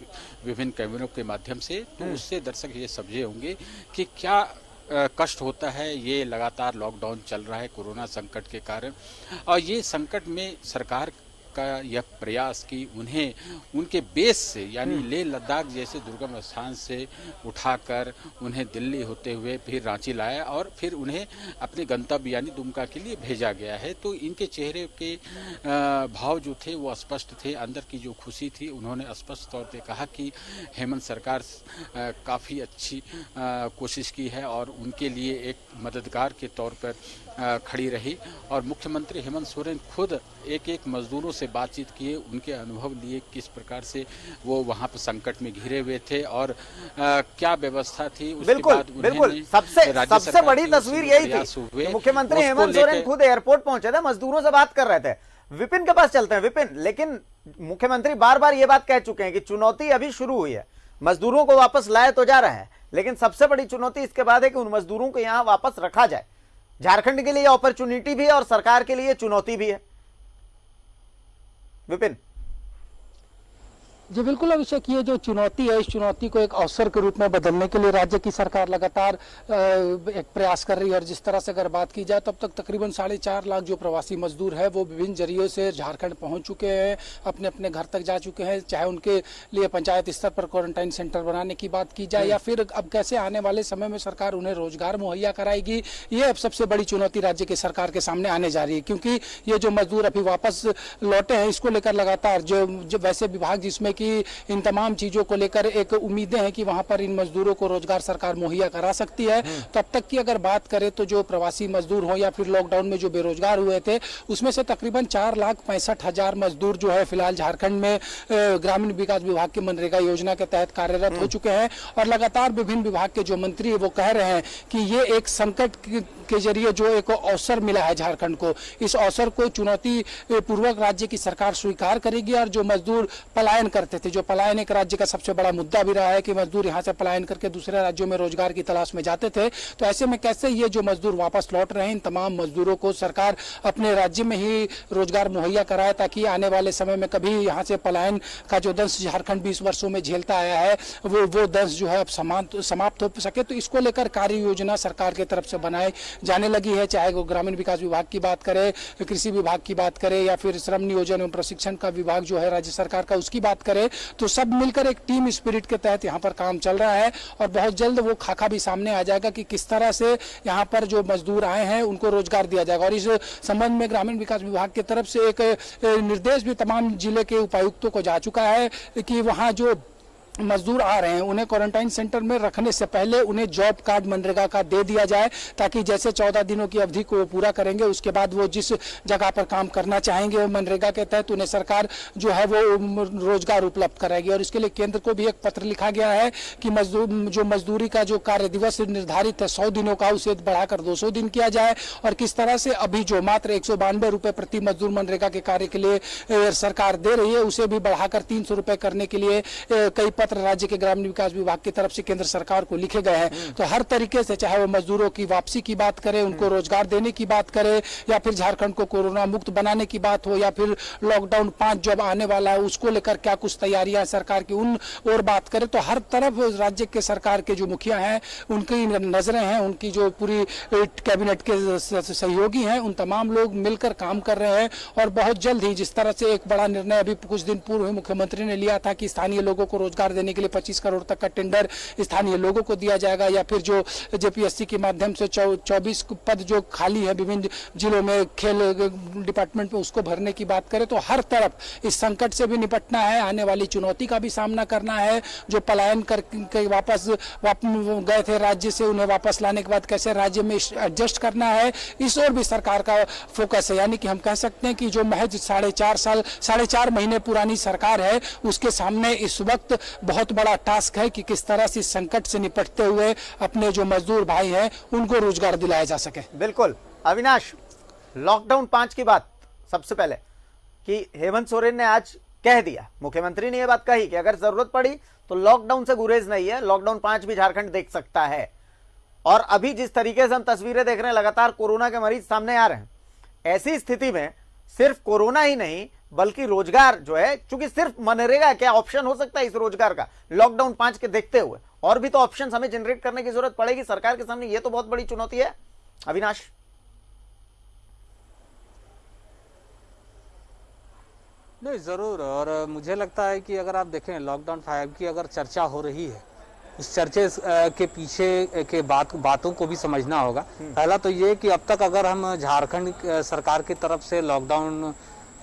विभिन्न कैमरों के माध्यम से, तो उससे दर्शक ये समझे होंगे कि क्या कष्ट होता है। ये लगातार लॉकडाउन चल रहा है कोरोना संकट के कारण, और ये संकट में सरकार का यह प्रयास कि उन्हें उनके बेस से, यानी लेह लद्दाख जैसे दुर्गम स्थान से उठाकर उन्हें दिल्ली होते हुए फिर रांची लाया और फिर उन्हें अपने गंतव्य यानी दुमका के लिए भेजा गया है। तो इनके चेहरे के भाव जो थे वो स्पष्ट थे, अंदर की जो खुशी थी, उन्होंने स्पष्ट तौर पे कहा कि हेमंत सरकार काफ़ी अच्छी कोशिश की है और उनके लिए एक मददगार के तौर पर खड़ी रही। और मुख्यमंत्री हेमंत सोरेन खुद एक मजदूरों से बातचीत किए, उनके अनुभव लिए, किस प्रकार से वो वहाँ पर संकट में घिरे हुए थे और क्या व्यवस्था थी। उसके बाद
बिल्कुल सबसे बड़ी तस्वीर यही थी। मुख्यमंत्री हेमंत सोरेन खुद एयरपोर्ट पहुंचे थे, मजदूरों से बात कर रहे थे। विपिन के पास चलते हैं। विपिन, लेकिन मुख्यमंत्री बार बार ये बात कह चुके हैं कि चुनौती अभी शुरू हुई है, मजदूरों को वापस लाया तो जा रहा है, लेकिन सबसे बड़ी चुनौती इसके बाद है कि उन मजदूरों को यहां वापस रखा जाए। झारखंड के लिए अपॉर्चुनिटी भी है और सरकार के लिए चुनौती भी है। विपिन
जी बिल्कुल अभिषेक, ये जो चुनौती है, इस चुनौती को एक अवसर के रूप में बदलने के लिए राज्य की सरकार लगातार एक प्रयास कर रही है। और जिस तरह से अगर बात की जाए तो अब तक तकरीबन 4.5 लाख जो प्रवासी मजदूर है वो विभिन्न जरियों से झारखंड पहुंच चुके हैं, अपने अपने घर तक जा चुके हैं। चाहे उनके लिए पंचायत स्तर पर क्वारंटाइन सेंटर बनाने की बात की जाए या फिर अब कैसे आने वाले समय में सरकार उन्हें रोजगार मुहैया कराएगी, ये अब सबसे बड़ी चुनौती राज्य की सरकार के सामने आने जा रही है। क्योंकि ये जो मजदूर अभी वापस लौटे हैं, इसको लेकर लगातार जो वैसे विभाग जिसमें कि कि इन तमाम चीज़ों को लेकर एक उम्मीदें हैं कि वहाँ पर इन मजदूरों को रोजगार सरकार मुहैया करा सकती है। तो अब तक की अगर बात करें तो जो प्रवासी मजदूर हो या फिर लॉकडाउन में जो बेरोजगार हुए थे उसमें से तकरीबन 4,65,000 मजदूर जो है फिलहाल झारखंड में ग्रामीण विकास विभाग की मनरेगा योजना के तहत कार्यरत हो चुके हैं। और लगातार विभिन्न विभाग के जो मंत्री है वो कह रहे हैं कि ये एक संकट के जरिए जो एक अवसर मिला है झारखंड को, इस अवसर को चुनौती पूर्वक राज्य की सरकार स्वीकार करेगी। और जो मजदूर पलायन करते थे, जो पलायन एक राज्य का सबसे बड़ा मुद्दा भी रहा है कि मजदूर यहाँ से पलायन करके दूसरे राज्यों में रोजगार की तलाश में जाते थे, तो ऐसे में कैसे ये जो मजदूर वापस लौट रहे हैं, इन तमाम मजदूरों को सरकार अपने राज्य में ही रोजगार मुहैया कराए ताकि आने वाले समय में कभी यहाँ से पलायन का जो दंश झारखंड 20 वर्षों में झेलता आया है वो दंश जो है अब समाप्त हो सके। तो इसको लेकर कार्य योजना सरकार की तरफ से बनाई जाने लगी है, चाहे वो ग्रामीण विकास विभाग की बात करें, कृषि विभाग की बात करें या फिर श्रम नियोजन एवं प्रशिक्षण का विभाग जो है राज्य सरकार का उसकी बात करें, तो सब मिलकर एक टीम स्पिरिट के तहत यहाँ पर काम चल रहा है। और बहुत जल्द वो खाका भी सामने आ जाएगा कि किस तरह से यहाँ पर जो मजदूर आए हैं उनको रोजगार दिया जाएगा। और इस संबंध में ग्रामीण विकास विभाग की तरफ से एक निर्देश भी तमाम जिले के उपायुक्तों को जा चुका है कि वहाँ जो मजदूर आ रहे हैं उन्हें क्वारंटाइन सेंटर में रखने से पहले उन्हें जॉब कार्ड मनरेगा का दे दिया जाए, ताकि जैसे 14 दिनों की अवधि को पूरा करेंगे उसके बाद वो जिस जगह पर काम करना चाहेंगे मनरेगा के तहत उन्हें सरकार जो है वो रोजगार उपलब्ध कराएगी। और इसके लिए केंद्र को भी एक पत्र लिखा गया है कि मजदूरी का जो कार्य दिवस निर्धारित है 100 दिनों का, उसे बढ़ाकर 200 दिन किया जाए। और किस तरह से अभी जो मात्र 192 रुपये प्रति मजदूर मनरेगा के कार्य के लिए सरकार दे रही है उसे भी बढ़ाकर 300 रुपये करने के लिए कई पत्र राज्य के ग्रामीण विकास विभाग की तरफ से केंद्र सरकार को लिखे गए हैं। तो हर तरीके से चाहे वो मजदूरों की वापसी की बात करें, उनको रोजगार देने की बात करें, या फिर झारखंड को कोरोना मुक्त बनाने की बात हो, या फिर लॉकडाउन 5 जब आने वाला है उसको लेकर क्या कुछ तैयारियां सरकार की उन और बात करें, तो हर तरफ राज्य के सरकार के जो मुखिया हैं उनकी नजरें हैं, उनकी जो पूरी कैबिनेट के सहयोगी हैं उन तमाम लोग मिलकर काम कर रहे हैं। और बहुत जल्द ही जिस तरह से एक बड़ा निर्णय अभी कुछ दिन पूर्व मुख्यमंत्री ने लिया था कि स्थानीय लोगों को रोजगार देने के लिए 25 करोड़ तक का टेंडर स्थानीय लोगों को दिया जाएगा, या फिर जो जेपीएससी के माध्यम से 24 पद जो खाली है विभिन्न जिलों में खेल डिपार्टमेंट में उसको भरने की बात करें, तो हर तरफ इस संकट से भी निपटना है, आने वाली चुनौती का भी सामना करना है। जो पलायन करके वापस गए थे राज्य से, उन्हें वापस लाने के बाद कैसे राज्य में एडजस्ट करना है, इस ओर भी सरकार का फोकस है। यानी कि हम कह सकते हैं कि जो महज 4.5 महीने पुरानी सरकार है उसके सामने इस वक्त बहुत बड़ा टास्क है कि किस तरह से संकट से निपटते हुए अपने जो मजदूर भाई हैं उनको रोजगार दिलाया जा सके।
बिल्कुल अविनाश, लॉकडाउन 5 की बात सबसे पहले कि हेमंत सोरेन ने आज कह दिया, मुख्यमंत्री ने यह बात कही कि अगर जरूरत पड़ी तो लॉकडाउन से गुरेज नहीं है, लॉकडाउन 5 भी झारखंड देख सकता है। और अभी जिस तरीके से हम तस्वीरें देख रहे हैं, लगातार कोरोना के मरीज सामने आ रहे हैं, ऐसी स्थिति में सिर्फ कोरोना ही नहीं बल्कि रोजगार जो है, चूंकि सिर्फ मनरेगा क्या ऑप्शन हो सकता है इस रोजगार का लॉकडाउन 5 के देखते हुए, और भी तो ऑप्शन हमें जनरेट करने की जरूरत पड़ेगी सरकार के सामने। ये तो बहुत बड़ी चुनौती है अविनाश।
नहीं, जरूर। और मुझे लगता है कि अगर आप देखें लॉकडाउन 5 की अगर चर्चा हो रही है, उस चर्चे के पीछे के बातों को भी समझना होगा। पहला तो ये कि अब तक अगर हम झारखंड सरकार की तरफ से लॉकडाउन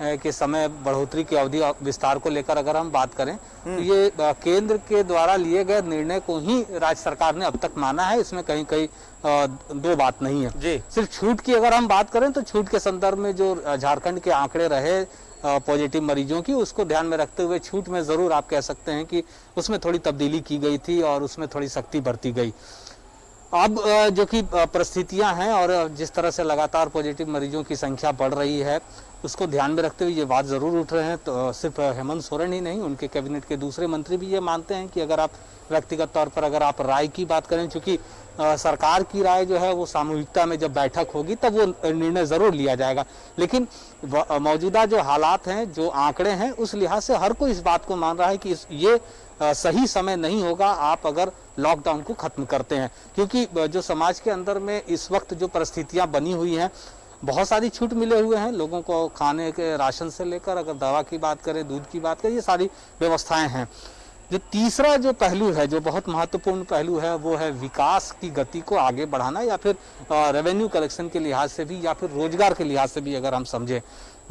के समय बढ़ोतरी की अवधि विस्तार को लेकर अगर हम बात करें तो ये केंद्र के द्वारा लिए गए निर्णय को ही राज्य सरकार ने अब तक माना है, इसमें कहीं दो बात नहीं है जी। सिर्फ छूट की अगर हम बात करें तो छूट के संदर्भ में जो झारखंड के आंकड़े रहे पॉजिटिव मरीजों की, उसको ध्यान में रखते हुए छूट में जरूर आप कह सकते हैं कि उसमें थोड़ी तब्दीली की गई थी और उसमें थोड़ी सख्ती बरती गई। अब जो कि परिस्थितियां हैं और जिस तरह से लगातार पॉजिटिव मरीजों की संख्या बढ़ रही है, उसको ध्यान में रखते हुए ये बात जरूर उठ रहे हैं। तो सिर्फ हेमंत सोरेन ही नहीं, उनके कैबिनेट के दूसरे मंत्री भी ये मानते हैं कि अगर आप व्यक्तिगत तौर पर अगर आप राय की बात करें, चूंकि सरकार की राय जो है वो सामूहिकता में जब बैठक होगी तब वो निर्णय जरूर लिया जाएगा, लेकिन मौजूदा जो हालात हैं, जो आंकड़े हैं, उस लिहाज से हर कोई इस बात को मान रहा है कि ये सही समय नहीं होगा आप अगर लॉकडाउन को खत्म करते हैं, क्योंकि जो समाज के अंदर में इस वक्त जो परिस्थितियां बनी हुई हैं, बहुत सारी छूट मिले हुए हैं लोगों को, खाने के राशन से लेकर अगर दवा की बात करें, दूध की बात करें, ये सारी व्यवस्थाएं हैं। जो तीसरा जो पहलू है, जो बहुत महत्वपूर्ण पहलू है, वो है विकास की गति को आगे बढ़ाना, या फिर रेवेन्यू कलेक्शन के लिहाज से भी, या फिर रोजगार के लिहाज से भी अगर हम समझें।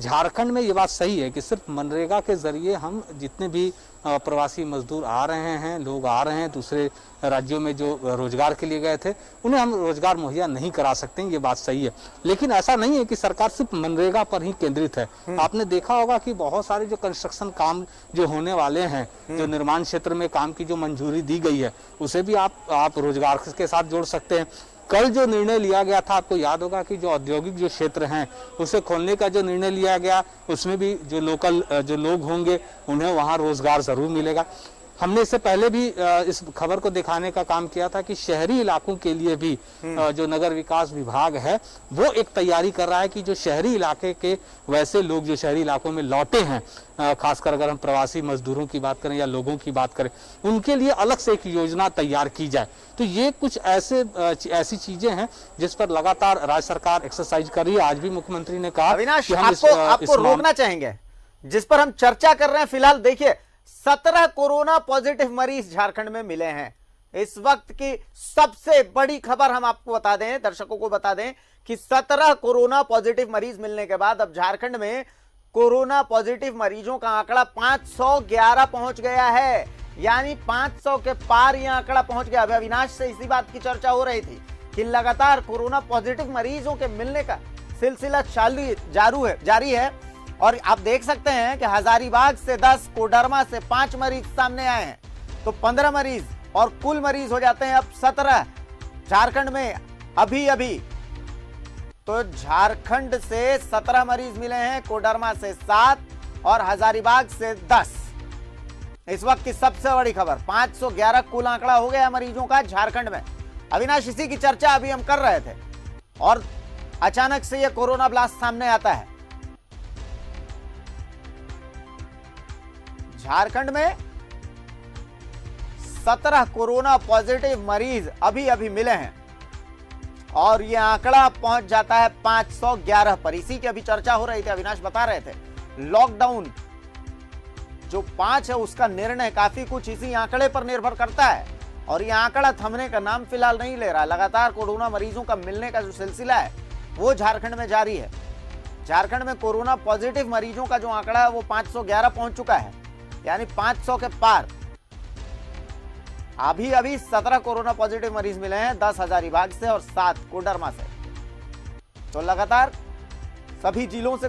झारखंड में ये बात सही है कि सिर्फ मनरेगा के जरिए हम जितने भी प्रवासी मजदूर आ रहे हैं, लोग आ रहे हैं दूसरे राज्यों में जो रोजगार के लिए गए थे, उन्हें हम रोजगार मुहैया नहीं करा सकते हैं, ये बात सही है। लेकिन ऐसा नहीं है कि सरकार सिर्फ मनरेगा पर ही केंद्रित है। आपने देखा होगा कि बहुत सारे जो कंस्ट्रक्शन काम जो होने वाले हैं, जो निर्माण क्षेत्र में काम की जो मंजूरी दी गई है, उसे भी आप रोजगार के साथ जोड़ सकते हैं। कल जो निर्णय लिया गया था, आपको याद होगा कि जो औद्योगिक जो क्षेत्र हैं उसे खोलने का जो निर्णय लिया गया, उसमें भी जो लोकल जो लोग होंगे उन्हें वहां रोजगार जरूर मिलेगा। हमने इससे पहले भी इस खबर को दिखाने का काम किया था कि शहरी इलाकों के लिए भी जो नगर विकास विभाग है वो एक तैयारी कर रहा है कि जो शहरी इलाके के वैसे लोग जो शहरी इलाकों में लौटे हैं, खासकर अगर हम प्रवासी मजदूरों की बात करें या लोगों की बात करें, उनके लिए अलग से एक योजना तैयार की जाए। तो ये कुछ ऐसी चीजें हैं जिस पर लगातार राज्य सरकार एक्सरसाइज कर रही है। आज भी मुख्यमंत्री ने कहा
अविनाश, आपको रोकना चाहेंगे जिस पर हम चर्चा कर रहे हैं। फिलहाल देखिए 17 कोरोना पॉजिटिव मरीज झारखंड में मिले हैं। इस वक्त की सबसे बड़ी खबर हम आपको बता दें, दर्शकों को बता दें कि 17 कोरोना पॉजिटिव मरीज मिलने के बाद अब झारखंड में कोरोना पॉजिटिव मरीजों का आंकड़ा 511 पहुंच गया है। यानी 500 के पार यह आंकड़ा पहुंच गया। अभी अविनाश से इसी बात की चर्चा हो रही थी कि लगातार कोरोना पॉजिटिव मरीजों के मिलने का सिलसिला जारी है। और आप देख सकते हैं कि हजारीबाग से 10, कोडरमा से 5 मरीज सामने आए हैं, तो 15 मरीज और कुल मरीज हो जाते हैं अब 17 झारखंड में अभी। तो झारखंड से 17 मरीज मिले हैं, कोडरमा से 7 और हजारीबाग से 10। इस वक्त की सबसे बड़ी खबर 511 कुल आंकड़ा हो गया मरीजों का झारखंड में। अविनाश, इसी की चर्चा अभी हम कर रहे थे और अचानक से यह कोरोना ब्लास्ट सामने आता है। झारखंड में 17 कोरोना पॉजिटिव मरीज अभी मिले हैं और यह आंकड़ा पहुंच जाता है 511 पर। इसी की अभी चर्चा हो रही थी, अविनाश बता रहे थे लॉकडाउन जो 5 है उसका निर्णय काफी कुछ इसी आंकड़े पर निर्भर करता है और यह आंकड़ा थमने का नाम फिलहाल नहीं ले रहा। लगातार कोरोना मरीजों का मिलने का जो सिलसिला है वो झारखंड में जारी है। झारखंड में कोरोना पॉजिटिव मरीजों का जो आंकड़ा है वो 511 पहुंच चुका है, यानी 500 के पार। अभी 17 कोरोना पॉजिटिव मरीज मिले हैं, 10 हजारीबाग से और 7 कोडरमा से। तो लगातार सभी जिलों से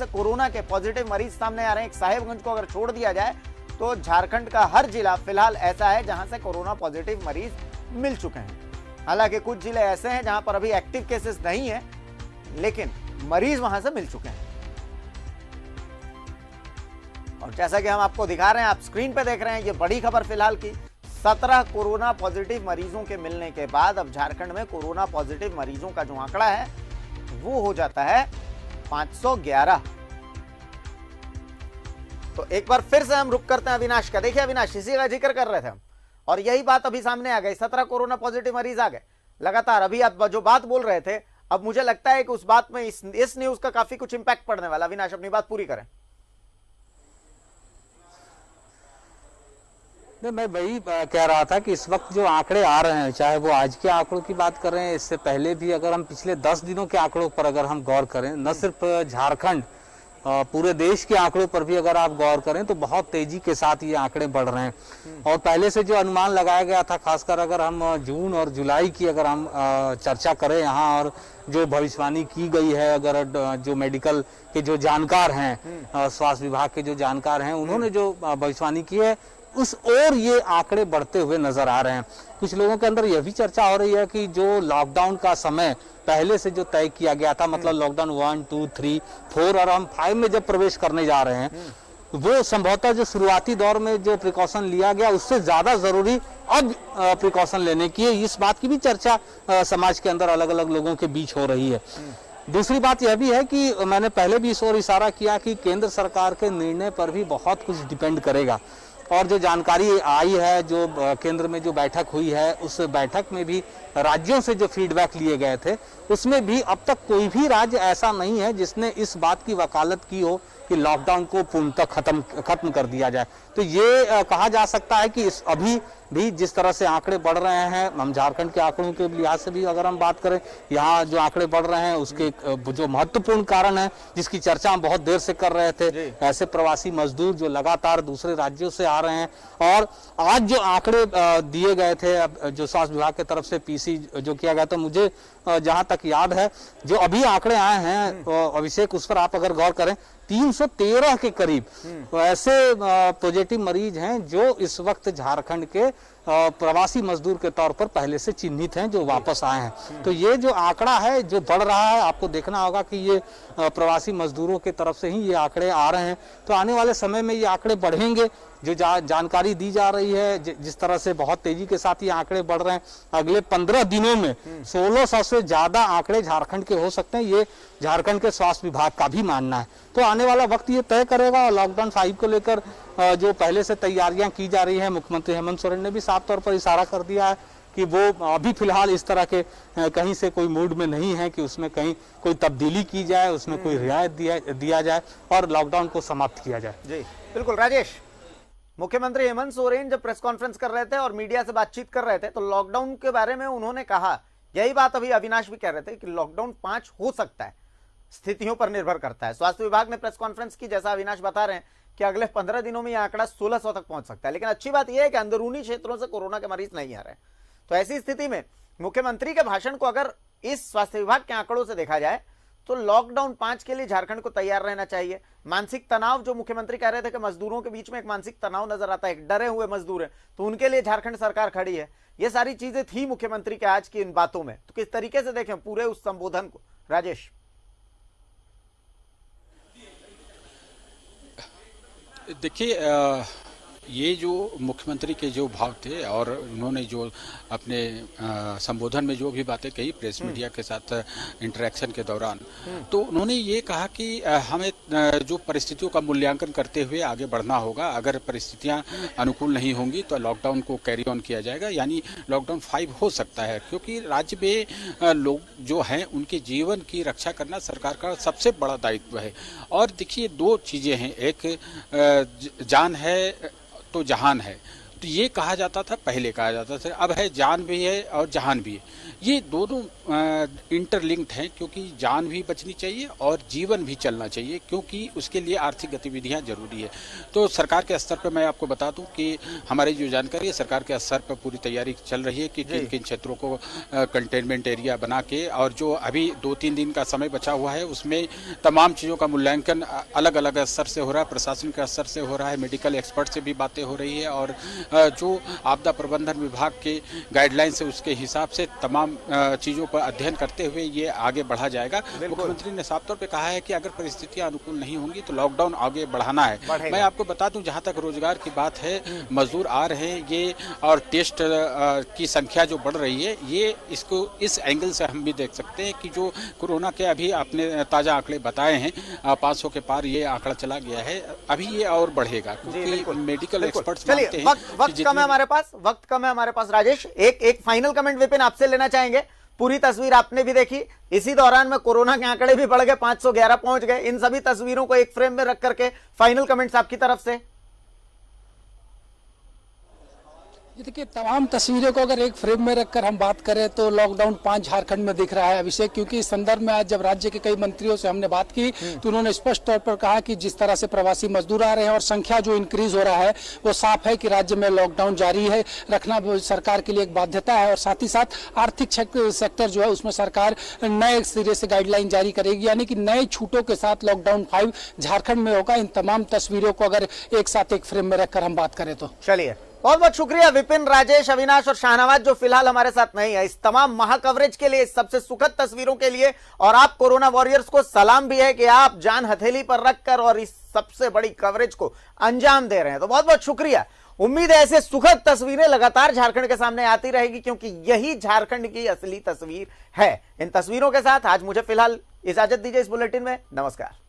कोरोना के पॉजिटिव मरीज सामने आ रहे हैं। एक साहेबगंज को अगर छोड़ दिया जाए तो झारखंड का हर जिला फिलहाल ऐसा है जहां से कोरोना पॉजिटिव मरीज मिल चुके हैं। हालांकि कुछ जिले ऐसे हैं जहां पर अभी एक्टिव केसेस नहीं है, लेकिन मरीज वहां से मिल चुके हैं। और जैसा कि हम आपको दिखा रहे हैं, आप स्क्रीन पे देख रहे हैं, ये बड़ी खबर फिलहाल की 17 कोरोना पॉजिटिव मरीजों के मिलने के बाद अब झारखंड में कोरोना पॉजिटिव मरीजों का जो आंकड़ा है वो हो जाता है 511। तो एक बार फिर से हम रुक करते हैं अविनाश का। देखिए अविनाश, इसी का जिक्र कर रहे थे हम और यही बात अभी सामने आ गई। 17 कोरोना पॉजिटिव मरीज आ गए लगातार। अभी आप जो बात बोल रहे थे, अब मुझे लगता है कि उस बात में इस न्यूज का काफी कुछ इंपैक्ट पड़ने वाला। अविनाश, अपनी बात पूरी करें।
नहीं, मैं वही कह रहा था कि इस वक्त जो आंकड़े आ रहे हैं, चाहे वो आज के आंकड़ों की बात कर रहे हैं, इससे पहले भी अगर हम पिछले 10 दिनों के आंकड़ों पर अगर हम गौर करें, न सिर्फ झारखंड, पूरे देश के आंकड़ों पर भी अगर आप गौर करें तो बहुत तेजी के साथ ये आंकड़े बढ़ रहे हैं। और पहले से जो अनुमान लगाया गया था, खासकर अगर हम जून और जुलाई की अगर हम चर्चा करें यहाँ, और जो भविष्यवाणी की गई है, अगर जो मेडिकल के जो जानकार हैं, स्वास्थ्य विभाग के जो जानकार हैं, उन्होंने जो भविष्यवाणी की है उस ओर ये आंकड़े बढ़ते हुए नजर आ रहे हैं। कुछ लोगों के अंदर यह भी चर्चा हो रही है कि जो लॉकडाउन का समय पहले से जो तय किया गया था, मतलब लॉकडाउन 1, 2, 3, 4 और हम 5 में जब प्रवेश करने जा रहे हैं, वो संभवतः जो शुरुआती दौर में जो प्रिकॉशन लिया गया उससे ज्यादा जरूरी अब प्रिकॉशन लेने की है। इस बात की भी चर्चा समाज के अंदर अलग अलग लोगों के बीच हो रही है। दूसरी बात यह भी है कि मैंने पहले भी इस ओर इशारा किया कि केंद्र सरकार के निर्णय पर भी बहुत कुछ डिपेंड करेगा। और जो जानकारी आई है, जो केंद्र में जो बैठक हुई है, उस बैठक में भी राज्यों से जो फीडबैक लिए गए थे, उसमें भी अब तक कोई भी राज्य ऐसा नहीं है जिसने इस बात की वकालत की हो कि लॉकडाउन को पूर्णतः खत्म कर दिया जाए। तो ये कहा जा सकता है कि अभी भी जिस तरह से आंकड़े बढ़ रहे हैं, हम झारखंड के आंकड़ों के लिहाज से भी अगर हम बात करें, यहाँ जो आंकड़े बढ़ रहे हैं उसके जो महत्वपूर्ण कारण है जिसकी चर्चा हम बहुत देर से कर रहे थे, ऐसे प्रवासी मजदूर जो लगातार दूसरे राज्यों से आ रहे हैं। और आज जो आंकड़े दिए गए थे जो स्वास्थ्य विभाग की तरफ से पीसी जो किया गया था, मुझे जहां तक याद है जो अभी आंकड़े आए हैं अभिषेक, उस पर आप अगर गौर करें 313 के करीब ऐसे पॉजिटिव मरीज हैं जो इस वक्त झारखंड के प्रवासी मजदूर के तौर पर पहले से चिन्हित हैं जो वापस आए हैं। तो ये जो आंकड़ा है जो बढ़ रहा है, आपको देखना होगा कि ये प्रवासी मजदूरों की तरफ से ही ये आंकड़े आ रहे हैं। तो आने वाले समय में ये आंकड़े बढ़ेंगे। जो जानकारी दी जा रही है जिस तरह से बहुत तेजी के साथ ये आंकड़े बढ़ रहे हैं, अगले 15 दिनों में 1600 से ज्यादा आंकड़े झारखंड के हो सकते हैं, ये झारखंड के स्वास्थ्य विभाग का भी मानना है। तो आने वाला वक्त ये तय करेगा। और लॉकडाउन 5 को लेकर जो पहले से तैयारियां की जा रही है, मुख्यमंत्री हेमंत सोरेन ने भी साफ तौर पर इशारा कर दिया है कि वो अभी फिलहाल इस तरह के कहीं से कोई मूड में नहीं है कि उसमें कहीं कोई तब्दीली की जाए, उसमें कोई रियायत दिया जाए और लॉकडाउन को समाप्त किया जाए।
जी बिल्कुल राजेश, मुख्यमंत्री हेमंत सोरेन जब प्रेस कॉन्फ्रेंस कर रहे थे और मीडिया से बातचीत कर रहे थे तो लॉकडाउन के बारे में उन्होंने कहा, यही बात अभी अविनाश भी कह रहे थे कि लॉकडाउन 5 हो सकता है, स्थितियों पर निर्भर करता है। स्वास्थ्य विभाग ने प्रेस कॉन्फ्रेंस की, जैसा अविनाश बता रहे हैं कि अगले 15 दिनों में यह आंकड़ा 1600 तक पहुंच सकता है। लेकिन अच्छी बात यह है कि अंदरूनी क्षेत्रों से कोरोना के मरीज नहीं आ रहे। तो ऐसी स्थिति में मुख्यमंत्री के भाषण को अगर इस स्वास्थ्य विभाग के आंकड़ों से देखा जाए तो लॉकडाउन 5 के लिए झारखंड को तैयार रहना चाहिए। मानसिक तनाव, जो मुख्यमंत्री कह रहे थे कि मजदूरों के बीच में एक मानसिक तनाव नजर आता है, डरे हुए मजदूर हैं, तो उनके लिए झारखंड सरकार खड़ी है। ये सारी चीजें थी मुख्यमंत्री के आज की इन बातों में। तो किस तरीके से देखें पूरे उस संबोधन को राजेश?
देखिए, ये जो मुख्यमंत्री के जो भाव थे और उन्होंने जो अपने संबोधन में जो भी बातें कही प्रेस मीडिया के साथ इंटरेक्शन के दौरान, तो उन्होंने ये कहा कि हमें जो परिस्थितियों का मूल्यांकन करते हुए आगे बढ़ना होगा। अगर परिस्थितियां अनुकूल नहीं होंगी तो लॉकडाउन को कैरी ऑन किया जाएगा, यानी लॉकडाउन 5 हो सकता है, क्योंकि राज्य में लोग जो हैं उनके जीवन की रक्षा करना सरकार का सबसे बड़ा दायित्व है। और देखिए, 2 चीजें हैं, एक जान है तो जहान है। तो ये कहा जाता था, पहले कहा जाता था, अब है जान भी है और जहान भी है। ये दोनों इंटरलिंक्ड हैं, क्योंकि जान भी बचनी चाहिए और जीवन भी चलना चाहिए, क्योंकि उसके लिए आर्थिक गतिविधियां जरूरी है। तो सरकार के स्तर पर मैं आपको बता दूं कि हमारी जो जानकारी है, सरकार के स्तर पर पूरी तैयारी चल रही है कि किन किन क्षेत्रों को कंटेनमेंट एरिया बना के, और जो अभी 2-3 दिन का समय बचा हुआ है उसमें तमाम चीज़ों का मूल्यांकन अलग अलग स्तर से हो रहा है, प्रशासन के स्तर से हो रहा है, मेडिकल एक्सपर्ट से भी बातें हो रही है, और जो आपदा प्रबंधन विभाग के गाइडलाइन से उसके हिसाब से तमाम चीजों पर अध्ययन करते हुए ये आगे बढ़ा जाएगा। मुख्यमंत्री ने साफ तौर पे कहा है कि अगर परिस्थितियां अनुकूल नहीं होंगी तो लॉकडाउन आगे बढ़ाना है। मैं आपको बता दूं, जहां तक रोजगार की बात है, मजदूर आ रहे हैं ये, और टेस्ट की संख्या जो बढ़ रही है, ये इसको इस एंगल से हम भी देख सकते हैं कि जो कोरोना के अभी आपने ताजा आंकड़े बताए हैं 500 के पार ये आंकड़ा चला गया है, अभी ये और बढ़ेगा, क्योंकि मेडिकल एक्सपर्ट्स मानते हैं।
वक्त कम है हमारे पास राजेश, एक फाइनल कमेंट विपिन आपसे लेना चाहेंगे। पूरी तस्वीर आपने भी देखी, इसी दौरान में कोरोना के आंकड़े भी बढ़ गए, 511 पहुंच गए। इन सभी तस्वीरों को एक फ्रेम में रख करके फाइनल कमेंट्स आपकी तरफ से।
देखिए, तमाम तस्वीरों को अगर एक फ्रेम में रखकर हम बात करें तो लॉकडाउन 5 झारखंड में दिख रहा है अभिषेक, क्योंकि इस संदर्भ में आज जब राज्य के कई मंत्रियों से हमने बात की तो उन्होंने स्पष्ट तौर पर कहा कि जिस तरह से प्रवासी मजदूर आ रहे हैं और संख्या जो इंक्रीज हो रहा है, वो साफ है कि राज्य में लॉकडाउन जारी है रखना सरकार के लिए एक बाध्यता है। और साथ ही साथ आर्थिक सेक्टर जो है उसमें सरकार नए सिरे से गाइडलाइन जारी करेगी, यानी कि नए छूटों के साथ लॉकडाउन 5 झारखंड में होगा। इन तमाम तस्वीरों को अगर एक साथ एक फ्रेम में रखकर हम बात करें तो
चलिए, बहुत बहुत शुक्रिया विपिन, राजेश, अविनाश और शाहनवाज जो फिलहाल हमारे साथ नहीं है, इस तमाम महा कवरेज के लिए, इस सबसे सुखद तस्वीरों के लिए। और आप कोरोना वॉरियर्स को सलाम भी है कि आप जान हथेली पर रखकर और इस सबसे बड़ी कवरेज को अंजाम दे रहे हैं। तो बहुत बहुत शुक्रिया। उम्मीद है ऐसे सुखद तस्वीरें लगातार झारखंड के सामने आती रहेगी, क्योंकि यही झारखंड की असली तस्वीर है। इन तस्वीरों के साथ आज मुझे फिलहाल इजाजत दीजिए इस बुलेटिन में। नमस्कार।